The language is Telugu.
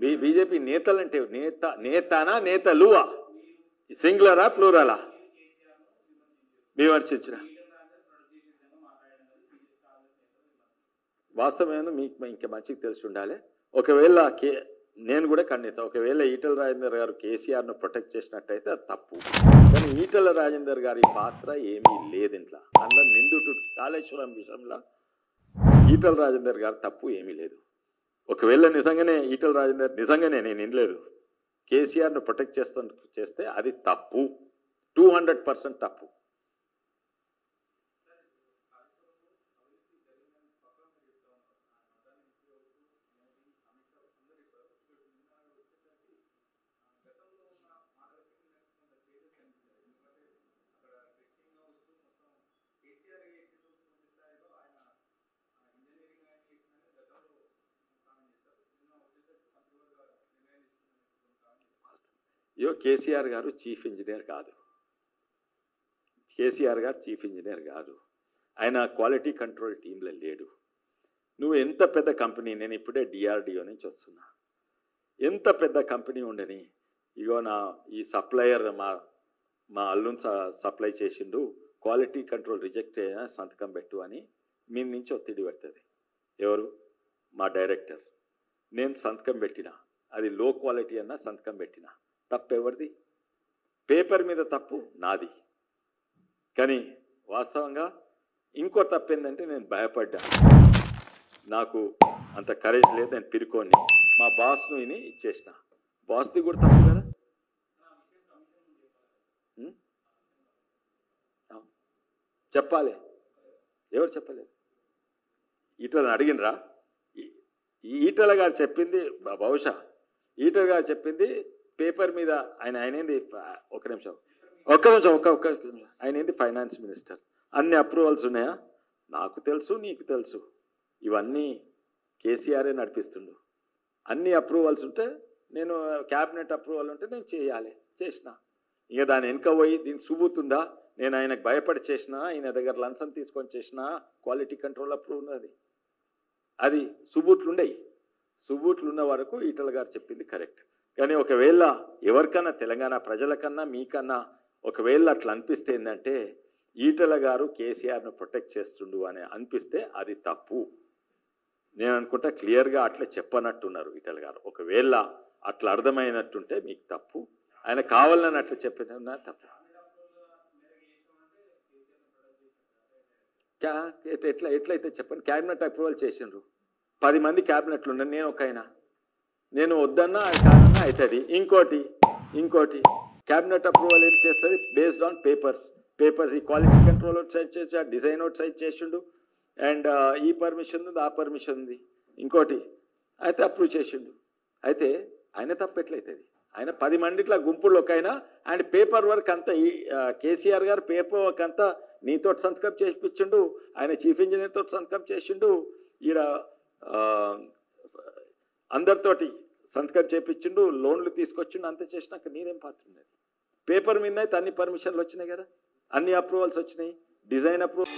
బీజేపీ నేతలంటే నేతనా నేతలువా, సింగులరా ప్లూరలా విమర్శించిన వాస్తవమేమో మీకు ఇంకా మంచిగా తెలిసి ఉండాలి. ఒకవేళ నేను కూడా ఖండిస్తాను, ఒకవేళ ఈటల రాజేందర్ గారు కేసీఆర్ను ప్రొటెక్ట్ చేసినట్టయితే అది తప్పు. కానీ ఈటల రాజేందర్ గారి పాత్ర ఏమీ లేదు ఇంట్లో. అందులో నిందుడు కాళేశ్వరం విషయంలో ఈటల రాజేందర్ గారు తప్పు ఏమీ లేదు. ఒకవేళ నిజంగానే ఈటల రాజేందర్ నిజంగానే నేను వినలేదు కేసీఆర్ను ప్రొటెక్ట్ చేస్తే అది తప్పు, 200% తప్పు. కేసీఆర్ గారు చీఫ్ ఇంజనీర్ కాదు, కేసీఆర్ గారు చీఫ్ ఇంజనీర్ కాదు, ఆయన క్వాలిటీ కంట్రోల్ టీంలో లేడు. నువ్వు ఎంత పెద్ద కంపెనీ, నేను ఇప్పుడే డిఆర్డిఓ నుంచి వస్తున్నా, ఎంత పెద్ద కంపెనీ ఉండని ఇగో ఈ సప్లయర్ మా అల్లుని సప్లై చేసిండు, క్వాలిటీ కంట్రోల్ రిజెక్ట్ అయినా సంతకం పెట్టు అని మీ నుంచి ఒత్తిడి పెడుతుంది. ఎవరు? మా డైరెక్టర్. నేను సంతకం పెట్టిన, అది లో క్వాలిటీ అన్నా సంతకం పెట్టిన, తప్పు ఎవరిది? పేపర్ మీద తప్పు నాది. కానీ వాస్తవంగా ఇంకో తప్పు ఏంటంటే నేను భయపడ్డా, నాకు అంత కరేజ్ లేదు, నేను పిరుకోని మా బాస్ను విని ఇచ్చేసిన. బాస్ది కూడా తప్పు కదా. చెప్పాలి, ఎవరు చెప్పలేదు? ఈటలను అడిగినరా? ఈటల గారు చెప్పింది, బహుశా ఈటల గారు చెప్పింది పేపర్ మీద. ఆయన ఏంది, ఒక్క నిమిషం ఆయన ఏంది ఫైనాన్స్ మినిస్టర్. అన్ని అప్రూవల్స్ ఉన్నాయా? నాకు తెలుసు, నీకు తెలుసు, ఇవన్నీ కేసీఆరే నడిపిస్తుండు. అన్ని అప్రూవల్స్ ఉంటే నేను క్యాబినెట్ అప్రూవల్ ఉంటే నేను చేయాలి, చేసిన. ఇక దాని వెనుక పోయి దీనికి సుబూతుందా, నేను ఆయనకు భయపడి చేసిన, ఆయన దగ్గర లంచం తీసుకొని చేసిన, క్వాలిటీ కంట్రోల్ అప్రూవ్ ఉన్నది, అది సుబూట్లుండయి. సుబూట్లున్న వరకు ఈటల గారు చెప్పింది కరెక్ట్. కానీ ఒకవేళ ఎవరికన్నా, తెలంగాణ ప్రజలకన్నా మీకన్నా ఒకవేళ అట్లా అనిపిస్తే ఏంటంటే ఈటల గారు కేసీఆర్ను ప్రొటెక్ట్ చేస్తుండు అని అనిపిస్తే అది తప్పు. నేను అనుకుంటా క్లియర్గా అట్లా చెప్పనట్టున్నారు ఈటల గారు. ఒకవేళ అట్లా అర్థమైనట్టుంటే మీకు తప్పు, ఆయన కావాలని అట్లా చెప్పిన తప్పు. ఎట్లయితే చెప్పండి. క్యాబినెట్ అప్రూవల్ చేసిండ్రు, 10 మంది క్యాబినెట్లు ఉన్నాయి, నేను ఒక ఆయన, నేను వద్దన్నా కాదన్నా అవుతుంది. ఇంకోటి క్యాబినెట్ అప్రూవల్ ఏం చేస్తుంది? బేస్డ్ ఆన్ పేపర్స్ ఈ క్వాలిటీ కంట్రోల్ అవుట్ సైడ్ చేసి, డిజైన్ అవుట్ సైడ్ చేసిండు, అండ్ ఈ పర్మిషన్ ఉంది, ఆ పర్మిషన్ ఉంది, ఇంకోటి అయితే అప్రూవ్ చేసిండు. అయితే ఆయన తప్పు ఎట్లయితుంది? ఆయన 10 మందిట్లా గుంపుల్లో ఒక ఆయన, అండ్ పేపర్ వర్క్ అంతా కేసీఆర్ గారు పేపర్ వర్క్ అంతా నీతో సంతకం చేయించిండు, ఆయన చీఫ్ ఇంజనీర్ తోటి సంతకం చేసిండు, ఈడ అందరితోటి సంతకం చేయించిండు, లోన్లు తీసుకొచ్చిండు, అంత చేసినాక నేనేం పాత్ర ఉండేది? పేపర్ మీద అయితే అన్ని పర్మిషన్లు వచ్చినాయి కదా, అన్ని అప్రూవల్స్ వచ్చినాయి, డిజైన్ అప్రూవల్